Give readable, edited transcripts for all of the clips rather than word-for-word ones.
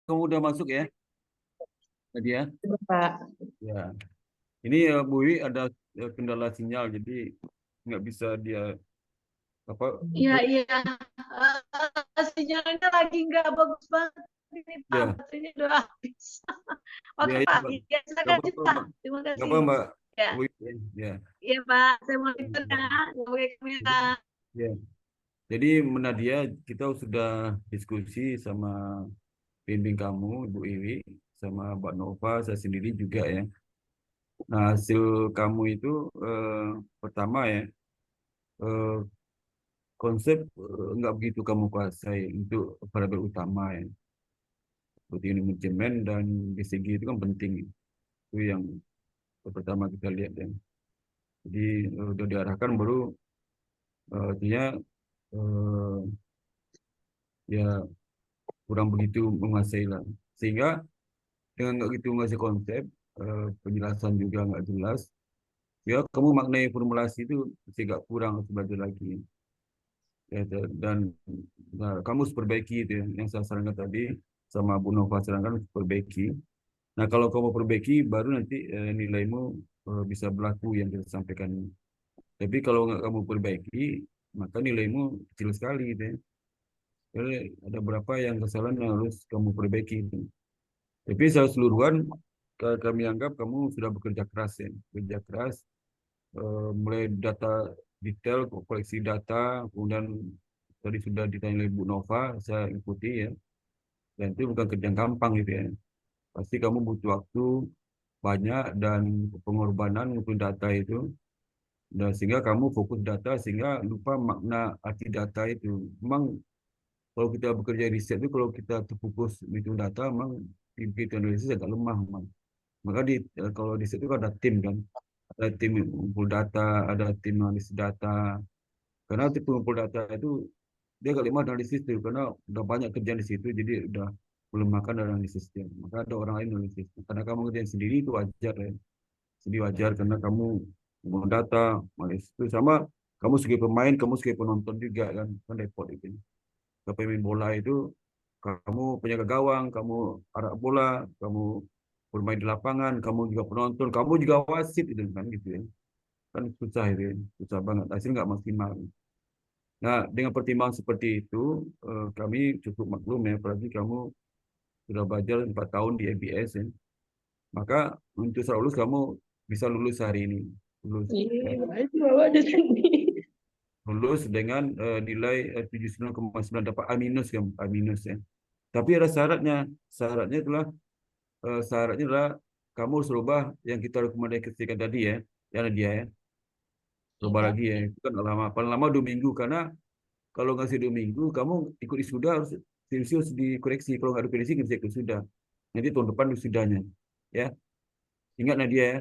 kamu udah masuk ya tadi ya? Iya, Pak. Ya. Ini Bu Wi ada kendala sinyal, jadi nggak bisa dia apa? Iya, iya. Sinyalnya lagi nggak bagus banget ini, Pak. Ya, Baterainya udah habis. ya, Oke, ya, Pak. Mbak. Iya, Nggak silakan, apa-apa, Pak. Mbak. Terima Nggak kasih. apa, Mbak. Ya, Bu Wi. Ya. iya, Pak. Saya mau ikut ya. Nggak pakai kamera. Ya. Jadi Nadia, kita sudah diskusi sama bimbing kamu, Ibu Iwi, sama Mbak Nova, saya sendiri juga ya. Nah, hasil kamu itu pertama ya, eh, konsep nggak begitu kamu kuasai untuk variabel utama ya. Seperti manajemen dan BCG itu kan penting. Itu yang pertama kita lihat ya. Jadi udah diarahkan baru artinya eh, ya kurang begitu menguasai lah. Sehingga dengan nggak gitu menguasai konsep, penjelasan juga nggak jelas. Ya, kamu maknai formulasi itu masih agak kurang harus belajar lagi. Ya, dan nah, kamu harus perbaiki itu ya. Yang saya sarankan tadi sama Bu Nova sarankan harus perbaiki. Nah, kalau kamu perbaiki, baru nanti nilaimu bisa berlaku yang kita sampaikan. Tapi kalau nggak kamu perbaiki, maka nilaimu kecil sekali gitu ya. Jadi ada beberapa yang kesalahan yang harus kamu perbaiki itu. Tapi secara keseluruhan, kami anggap kamu sudah bekerja keras ya. Bekerja keras, mulai data detail, koleksi data, kemudian tadi sudah ditanya oleh Bu Nova, saya ikuti ya. Dan itu bukan kerja yang gampang gitu ya. Pasti kamu butuh waktu banyak dan pengorbanan untuk data itu. Dan sehingga kamu fokus data sehingga lupa makna arti data itu. Memang kalau kita bekerja riset itu kalau kita terfokus itu data, memang kita analisis agak lemah memang. Maka kalau di situ kan ada tim kan, ada tim mengumpul data, ada tim analisis data. Karena tim pengumpul data itu dia agak lemah analisis itu karena udah banyak kerjaan di situ, jadi udah melemahkan dalam analisisnya. Maka ada orang lain analisis. Karena kamu kerjaan sendiri itu wajar ya. Jadi wajar karena kamu mau data, analisis itu sama kamu sebagai pemain, kamu sebagai penonton juga kan repot itu. Kalau pemain bola itu kamu penjaga gawang, kamu arah bola, kamu bermain di lapangan, kamu juga penonton, kamu juga wasit itu kan gitu ya. Kan susah itu, ya. Susah banget. Hasil nggak maksimal. Nah, dengan pertimbangan seperti itu, kami cukup maklum ya, apalagi kamu sudah belajar 4 tahun di MBS ya. Maka untuk selalu lulus kamu bisa lulus hari ini. Lulus, ya. Iya, itu Bapak ada tadi. Lulus dengan nilai 79,9 dapat A minus kan, A minus ya. Tapi ada syaratnya. Syaratnya itulah syaratnya adalah kamu harus rubah yang kita rekomendasikan tadi ya, yang ada dia ya. Iya, Rubah Pak. lagi ya. Itu kan lama, paling lama 2 minggu karena kalau ngasih 2 minggu, kamu ikut wisuda harus skripsi harus dikoreksi. Kalau nggak dikoreksi, nggak bisa ikut wisuda. Nanti tahun depan wisudanya. Ya, ingat Nadia ya.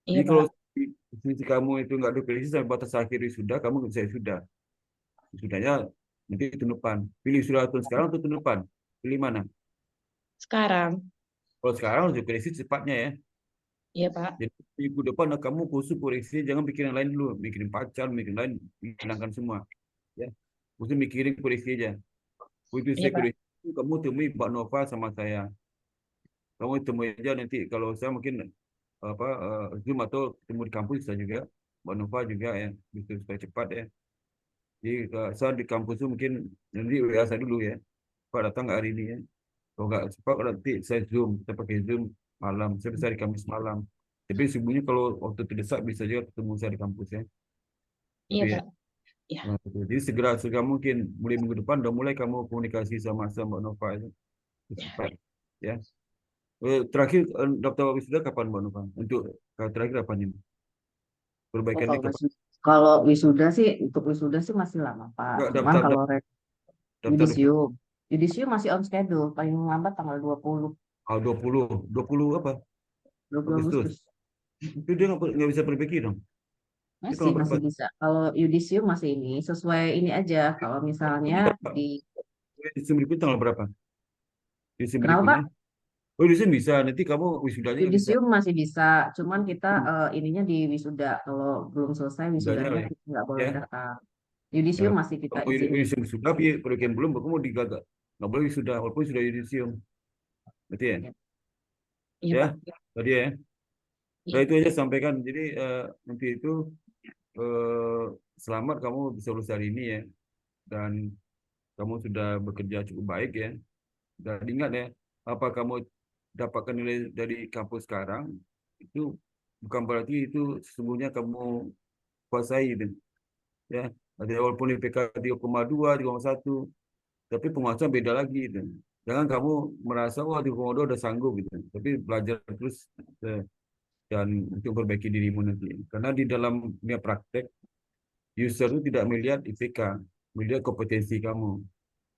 Iya, Jadi kalau Pak. skripsi kamu itu nggak dikoreksi sampai batas akhir wisuda, kamu nggak bisa wisuda. Wisudanya nanti tahun depan. Pilih wisuda tahun sekarang atau tahun depan? Pilih mana? Sekarang. Kalau sekarang harus dikoreksi cepatnya ya. Iya, Pak. Jadi minggu depan kamu khusus koreksi, jangan pikirin yang lain dulu. Mikirin pacar, mikirin lain, hilangkan semua. Ya, khusus mikirin koreksi aja. Begitu Iya, saya Pak. koreksi, kamu temui Mbak Nova sama saya. Kamu temui aja nanti kalau saya mungkin apa Zoom atau ketemu di kampus saya juga, Mbak Nova juga ya, bisa supaya cepat ya. Jadi saya di kampus itu mungkin nanti WA saya dulu ya. Pak datang nggak hari ini ya? Kalau nggak cepat nanti saya Zoom, kita pakai Zoom malam. Saya bisa di kampus malam. Tapi sebenarnya kalau waktu terdesak bisa juga ketemu saya di kampus ya. Itu Iya, ya. Pak. Iya. Nah, betul. Jadi segera segera mungkin mulai minggu depan udah mulai kamu komunikasi sama Mbak Nova itu cepat ya. Terakhir daftar wisuda kapan Mbak Nova? Untuk terakhir apa nih? Oh, Perbaikannya kapan? kalau wisuda sih, untuk wisuda sih masih lama, Pak. Enggak, Cuman daftar kalau daftar daftar wisuda. yudisium, yudisium masih on schedule, paling lambat tanggal 20, Ah, 20 apa? 20 Agustus. Agustus. Itu dia nggak bisa perbaiki dong. Itu Masih, kalau berapa? masih bisa. Kalau yudisium masih ini, sesuai ini aja. Kalau misalnya di, Desember berikutnya tanggal berapa? Desember kenapa berikutnya. Pak? Oh, Desember bisa. Nanti kamu wisudanya nggak bisa. Yudisium masih bisa. Cuman kita ininya di wisuda. Kalau belum selesai Wisudanya wisudanya, ya. kita nggak boleh Ya. datang. Ya. Yudisium masih kita Kamu izinin. wisuda tapi perbaikan belum, kamu digagak. Nggak boleh wisuda, walaupun sudah yudisium. Berarti ya? Iya Ya, Pak. tadi ya. Nah, Iya. itu aja sampaikan. Jadi nanti itu eh, selamat kamu bisa lulus hari ini ya. Dan kamu sudah bekerja cukup baik ya. Dan ingat ya, apa kamu dapatkan nilai dari kampus sekarang, itu bukan berarti itu sesungguhnya kamu kuasai itu. Ya, ada walaupun IPK 3,2, 3,1, tapi penguasaan beda lagi itu. Jangan kamu merasa wah 3,2 udah sanggup gitu. Tapi belajar terus eh, dan untuk memperbaiki dirimu nanti. Karena di dalam dunia praktek, user itu tidak melihat IPK, melihat kompetensi kamu.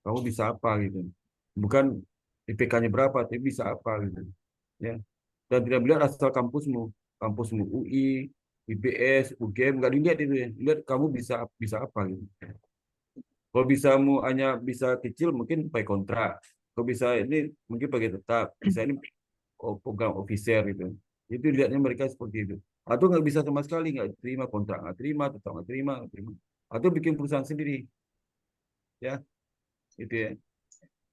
Kamu bisa apa gitu. Bukan IPK-nya berapa, tapi bisa apa gitu. Ya. Dan tidak melihat asal kampusmu UI, IPS, UGM, nggak dilihat itu ya. Lihat kamu bisa bisa apa gitu. Kalau bisamu hanya bisa kecil mungkin pakai kontrak. Kalau bisa ini mungkin pakai tetap. Bisa ini program officer gitu. Itu lihatnya mereka seperti itu. Atau nggak bisa sama sekali nggak terima kontrak, nggak terima, tetap nggak terima, nggak terima. Atau bikin perusahaan sendiri, ya itu ya.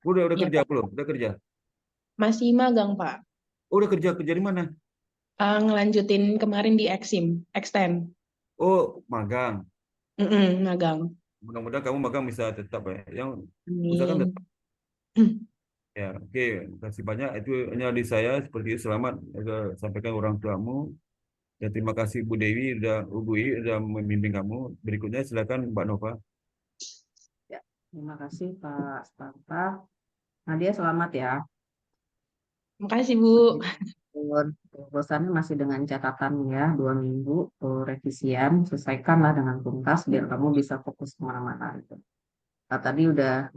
Udah Iya kerja Pak, belum? Udah kerja. masih magang Pak. Udah kerja kerja di mana? Ngelanjutin kemarin di Exim, Extend. Oh magang. Magang. Mudah-mudahan kamu magang bisa tetap ya. Yang usahakan tetap. Amin. Ya, oke. Terima kasih banyak. Itu hanya di saya seperti itu. Selamat sampaikan orang tuamu. Dan terima kasih Bu Dewi Bu Iwi sudah membimbing kamu. Berikutnya silakan Mbak Nova. Ya, terima kasih Pak Sparta. Nadia selamat ya. Makasih Bu. Meskipun bosannya masih dengan catatan ya 2 minggu revisian, selesaikanlah dengan tuntas biar kamu bisa fokus kemana-mana itu. Nah, tadi udah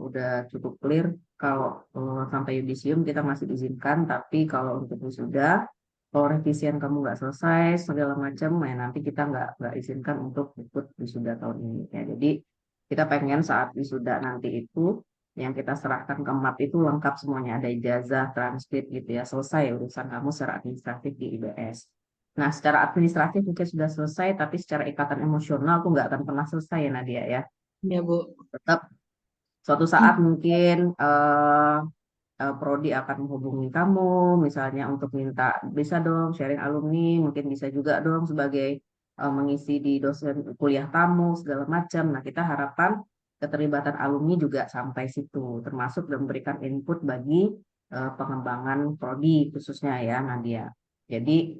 cukup clear kalau sampai yudisium kita masih izinkan, tapi kalau untuk wisuda, kalau revisian kamu nggak selesai segala macam, ya nanti kita nggak izinkan untuk ikut wisuda tahun ini. Ya, jadi kita pengen saat wisuda nanti itu yang kita serahkan ke MAP itu lengkap semuanya, ada ijazah, transkrip gitu ya, selesai urusan kamu secara administratif di IBS. Nah, secara administratif mungkin sudah selesai, tapi secara ikatan emosional tuh nggak akan pernah selesai ya Nadia ya. Ya Bu. Tetap suatu saat mungkin Prodi akan menghubungi kamu, misalnya untuk minta bisa dong sharing alumni, mungkin bisa juga dong sebagai mengisi di dosen kuliah tamu segala macam. Nah, kita harapkan keterlibatan alumni juga sampai situ, termasuk dan memberikan input bagi pengembangan prodi khususnya ya Nadia. Jadi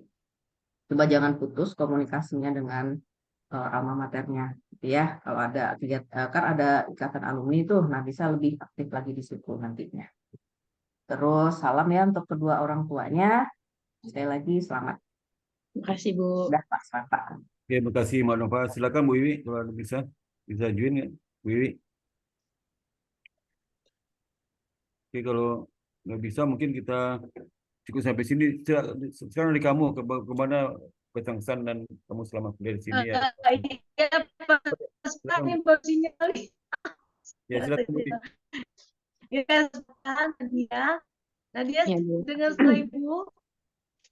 coba jangan putus komunikasinya dengan alma maternya, gitu ya. Kalau ada kan ada ikatan alumni itu, nah bisa lebih aktif lagi di situ nantinya. Terus salam ya untuk kedua orang tuanya. Sekali lagi selamat. Makasih Bu. Udah Pak, selamat. Oke, terima kasih Mbak Nova. Silakan Bu Iwi kalau bisa bisa join ya Bu Iwi. Oke, kalau nggak bisa mungkin kita cukup sampai sini. Sekarang dari kamu kemana pesan dan kamu selamat kuliah di sini ya. Iya, Pak. Silakan. Ini baru sinyal. Ya silakan Bu Iwi. Ya, sekarang Nadia. Nadia, Ya Bu. dengar suara Ibu.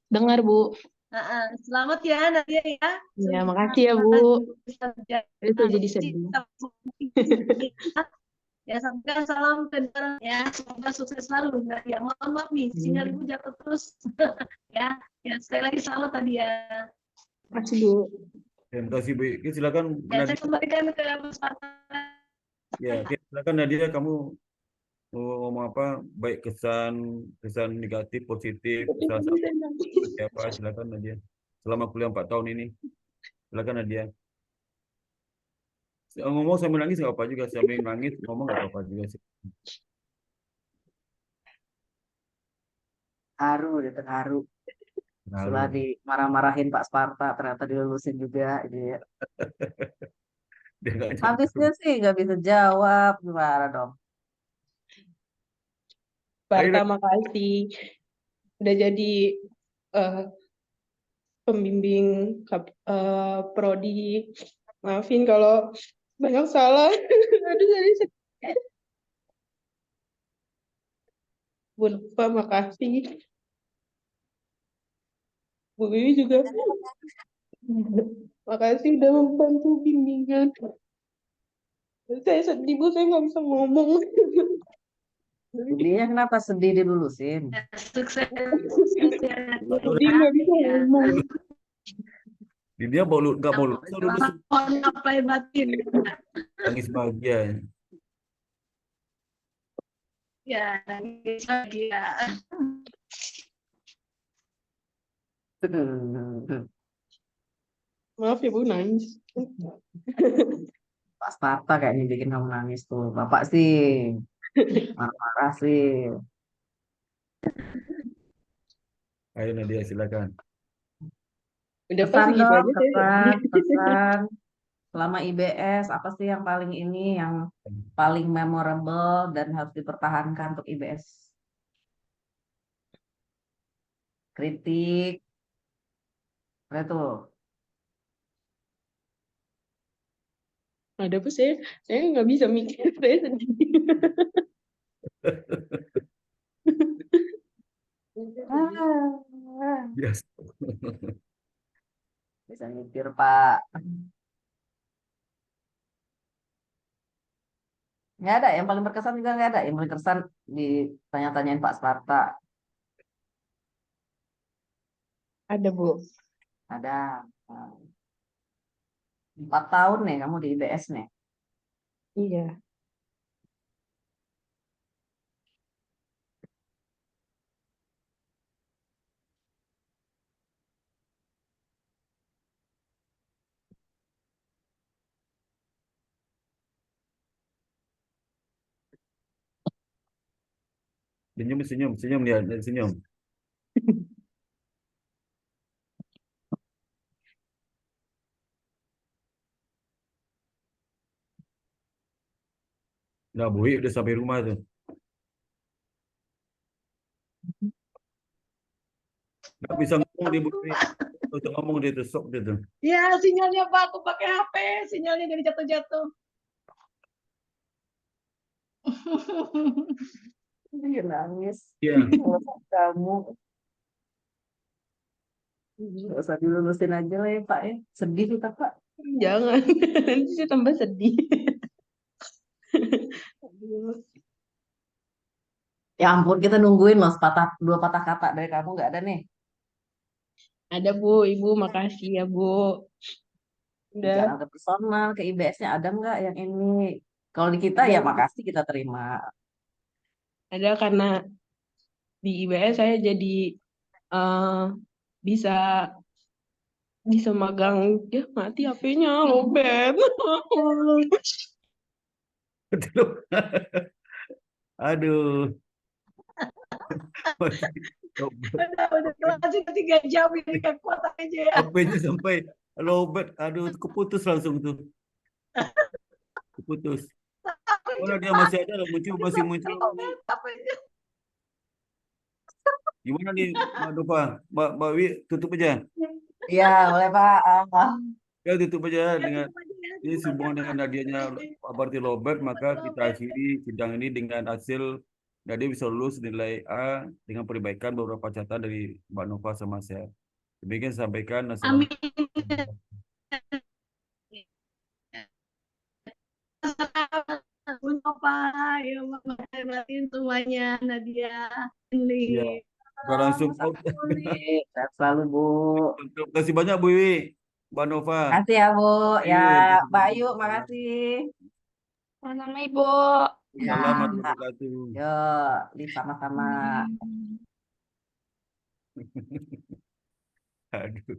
Dengar Bu. Selamat ya Nadia ya. Ya makasih ya Bu. Itu jadi sedih. Ya, sampaikan salam ke ya, semoga sukses selalu Nadia. Mohon maaf nih, sinyal Ibu jatuh terus. Ya, ya sekali lagi selamat tadi ya. Makasih Bu. Terima kasih Bu Iwi. Oke, silakan Ya, saya Nadia. kembalikan ke Mas Fatah. Ya, oke, silakan Nadia kamu mau ngomong apa? Baik kesan kesan negatif, positif, kesan seperti apa? Silakan Nadia. Selama kuliah 4 tahun ini. Silakan Nadia. Ngomong sambil nangis nggak apa juga, sambil nangis ngomong nggak apa-apa juga sih. Haru, dia terharu. Setelah Lalu dimarah-marahin Pak Sparta, ternyata dilulusin juga. Gitu ya. dia nggak Habisnya jawab. sih nggak bisa jawab, gimana dong? Barta makasih. Udah jadi eh, pembimbing prodi. Maafin kalau banyak salah. Aduh, jadi sedih. Bu Nova, makasih. Bu Wiwi juga makasih udah membantu bimbingan. Saya sedih Bu, saya nggak bisa ngomong. Sedihnya kenapa sedih dilulusin? Sukses, sukses ya Nadia. Dia nggak bisa Ya. ngomong. Dia nggak mau lulus, atau lulus Selamat mohon lahir batin. tangis bahagia. Ya, nangis lagi ya. Maaf ya Bu, nangis. Pak Sparta kayaknya bikin kamu nangis tuh. Bapak sih marah-marah sih. Ayo Nadia, silakan. Udah pas Pesan segitu dong, aja saya. pesan. Selama IBS, apa sih yang paling ini, yang paling memorable dan harus dipertahankan untuk IBS? Kritik, apa itu? Ada apa saya nggak bisa mikir, saya sedih. Yes. Bisa mikir, Pak. Nggak ada, yang paling berkesan juga nggak ada. Yang paling berkesan ditanya-tanyain Pak Sparta. Ada Bu. Ada. 4 tahun nih kamu di IBS nih. Iya. Senyum, senyum, senyum dia, senyum. Nah, Bu udah sampai rumah tuh. Nggak bisa ngomong dia, Bu. Untuk ngomong dia tuh, sok dia tuh. Ya, sinyalnya Pak, aku pakai HP, sinyalnya jadi jatuh-jatuh. Dia nangis. Iya. Kalau kamu nggak usah dilulusin aja lah ya Pak ya. Sedih kita Pak. Jangan, nanti saya tambah sedih. Ya ampun, kita nungguin loh 2 patah kata dari kamu nggak ada nih. Ada Bu, Ibu makasih ya Bu. Udah. Jangan ke personal, ke IBS-nya ada nggak yang ini? Kalau di kita Ada, ya Bu. makasih kita terima. Ada karena di IBS saya jadi eh, bisa bisa magang, ya mati HP-nya lobet. Aduh. Udah kelas 3 jam ini kan kuat aja ya. HP-nya sampai lowbat. Aduh, keputus langsung tuh. Keputus. Mana dia masih ada, muncul, masih muncul. Gimana nih, Mbak Nova? Mbak Wi, tutup aja. Iya, boleh Pak. Ya, tutup aja dengan ini sehubungan dengan Nadianya berarti lowbat, maka kita akhiri sidang ini dengan hasil Nadia bisa lulus nilai A dengan perbaikan beberapa catatan dari Mbak Nova sama saya. Demikian sampaikan. Amin. Pak, ya makasih semuanya Nadia, Ini. Ya, udah langsung out. Sehat selalu Bu. Terima kasih banyak Bu Iwi, Mbak Nova. Makasih ya Bu. Ya, Ayo, Bayu, makasih. Sama Ibu. Ya, Selamat wabarakatuh. yuk, Liv sama-sama. Aduh.